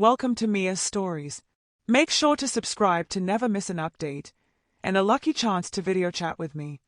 welcome to Mia's Stories. Make sure to subscribe to never miss an update, and a lucky chance to video chat with me.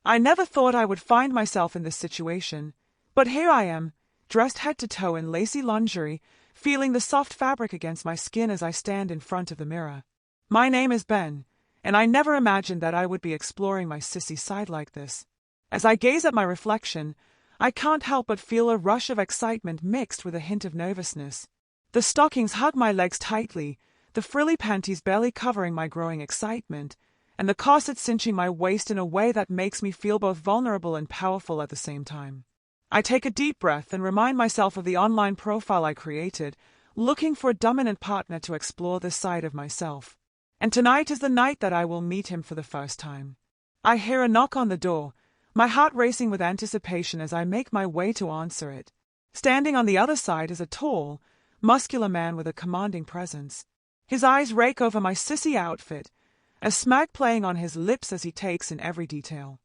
I never thought I would find myself in this situation, but here I am, dressed head to toe in lacy lingerie, feeling the soft fabric against my skin as I stand in front of the mirror. My name is Ben, and I never imagined that I would be exploring my sissy side like this. As I gaze at my reflection, I can't help but feel a rush of excitement mixed with a hint of nervousness. The stockings hug my legs tightly, the frilly panties barely covering my growing excitement, and the corset cinching my waist in a way that makes me feel both vulnerable and powerful at the same time. I take a deep breath and remind myself of the online profile I created, looking for a dominant partner to explore this side of myself. And tonight is the night that I will meet him for the first time. I hear a knock on the door, my heart racing with anticipation as I make my way to answer it. Standing on the other side is a tall, muscular man with a commanding presence. His eyes rake over my sissy outfit, a smirk playing on his lips as he takes in every detail.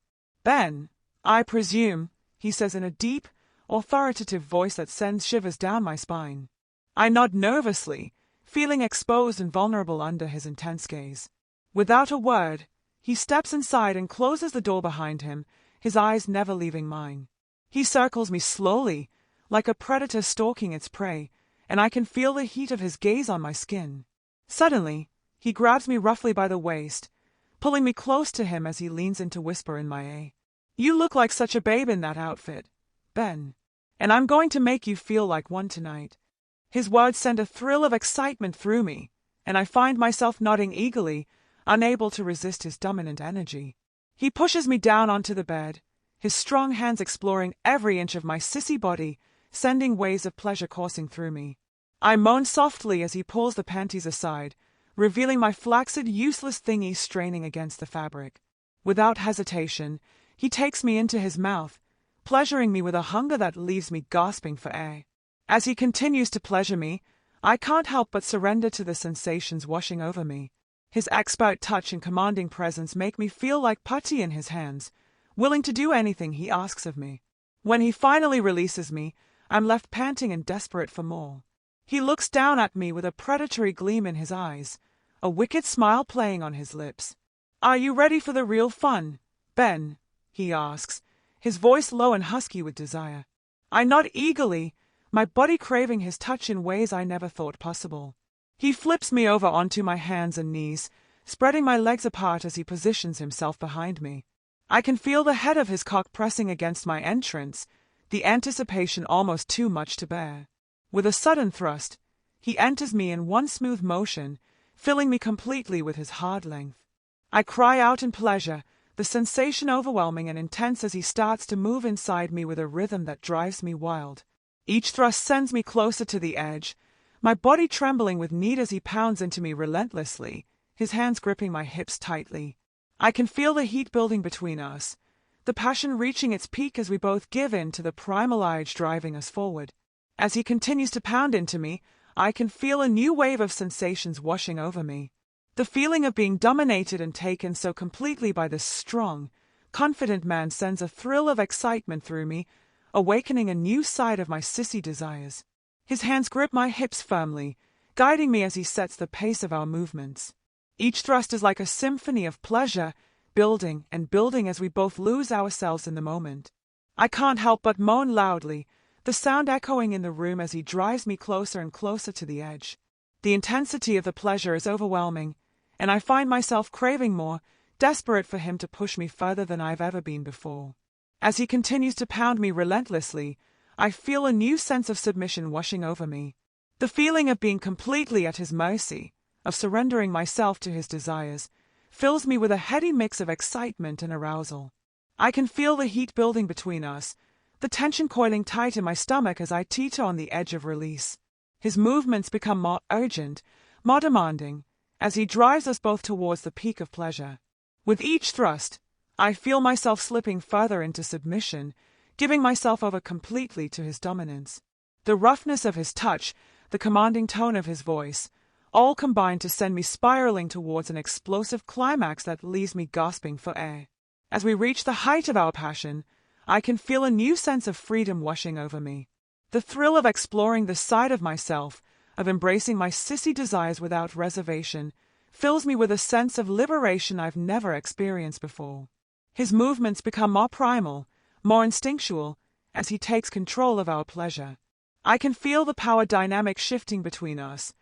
"Ben, I presume," he says in a deep, authoritative voice that sends shivers down my spine. I nod nervously, feeling exposed and vulnerable under his intense gaze. Without a word, he steps inside and closes the door behind him, his eyes never leaving mine. He circles me slowly, like a predator stalking its prey, and I can feel the heat of his gaze on my skin. Suddenly, he grabs me roughly by the waist, pulling me close to him as he leans in to whisper in my ear. "You look like such a babe in that outfit, Ben, and I'm going to make you feel like one tonight." His words send a thrill of excitement through me, and I find myself nodding eagerly, unable to resist his dominant energy. He pushes me down onto the bed, his strong hands exploring every inch of my sissy body, sending waves of pleasure coursing through me. I moan softly as he pulls the panties aside, revealing my flaccid, useless thingy straining against the fabric. Without hesitation, he takes me into his mouth, pleasuring me with a hunger that leaves me gasping for air. As he continues to pleasure me, I can't help but surrender to the sensations washing over me. His expert touch and commanding presence make me feel like putty in his hands, willing to do anything he asks of me. When he finally releases me, I'm left panting and desperate for more. He looks down at me with a predatory gleam in his eyes, a wicked smile playing on his lips. "Are you ready for the real fun, Ben?" he asks, his voice low and husky with desire. I nod eagerly, my body craving his touch in ways I never thought possible. He flips me over onto my hands and knees, spreading my legs apart as he positions himself behind me. I can feel the head of his cock pressing against my entrance, the anticipation almost too much to bear. With a sudden thrust, he enters me in one smooth motion, filling me completely with his hard length. I cry out in pleasure, the sensation overwhelming and intense as he starts to move inside me with a rhythm that drives me wild. Each thrust sends me closer to the edge, my body trembling with need as he pounds into me relentlessly, his hands gripping my hips tightly. I can feel the heat building between us, the passion reaching its peak as we both give in to the primal urge driving us forward. As he continues to pound into me, I can feel a new wave of sensations washing over me. The feeling of being dominated and taken so completely by this strong, confident man sends a thrill of excitement through me, awakening a new side of my sissy desires. His hands grip my hips firmly, guiding me as he sets the pace of our movements. Each thrust is like a symphony of pleasure, building and building as we both lose ourselves in the moment. I can't help but moan loudly, the sound echoing in the room as he drives me closer and closer to the edge. The intensity of the pleasure is overwhelming, and I find myself craving more, desperate for him to push me further than I've ever been before. As he continues to pound me relentlessly, I feel a new sense of submission washing over me. The feeling of being completely at his mercy, of surrendering myself to his desires, fills me with a heady mix of excitement and arousal. I can feel the heat building between us, the tension coiling tight in my stomach as I teeter on the edge of release. His movements become more urgent, more demanding, as he drives us both towards the peak of pleasure. With each thrust, I feel myself slipping further into submission, giving myself over completely to his dominance. The roughness of his touch, the commanding tone of his voice, all combine to send me spiraling towards an explosive climax that leaves me gasping for air. As we reach the height of our passion, I can feel a new sense of freedom washing over me. The thrill of exploring this side of myself, of embracing my sissy desires without reservation fills me with a sense of liberation I've never experienced before. His movements become more primal, more instinctual, as he takes control of our pleasure. I can feel the power dynamic shifting between us,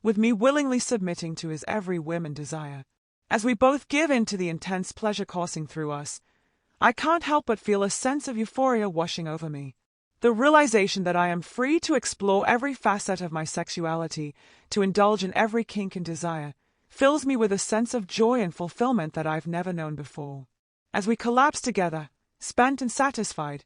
with me willingly submitting to his every whim and desire. As we both give in to the intense pleasure coursing through us, I can't help but feel a sense of euphoria washing over me. The realization that I am free to explore every facet of my sexuality, to indulge in every kink and desire, fills me with a sense of joy and fulfillment that I've never known before. As we collapse together, spent and satisfied,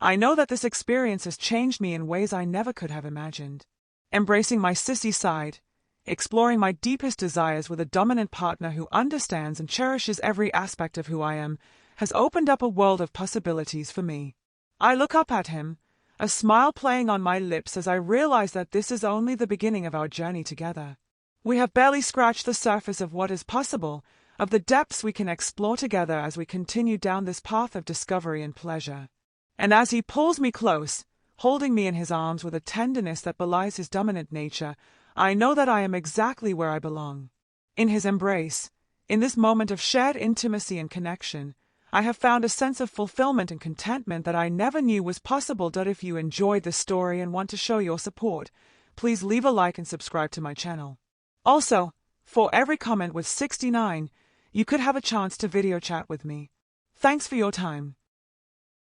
I know that this experience has changed me in ways I never could have imagined. Embracing my sissy side, exploring my deepest desires with a dominant partner who understands and cherishes every aspect of who I am, has opened up a world of possibilities for me. I look up at him, a smile playing on my lips as I realize that this is only the beginning of our journey together. We have barely scratched the surface of what is possible, of the depths we can explore together as we continue down this path of discovery and pleasure. And as he pulls me close, holding me in his arms with a tenderness that belies his dominant nature, I know that I am exactly where I belong. In his embrace, in this moment of shared intimacy and connection, I have found a sense of fulfillment and contentment that I never knew was possible. If you enjoyed this story and want to show your support, please leave a like and subscribe to my channel. Also, for every comment with 69, you could have a chance to video chat with me. Thanks for your time.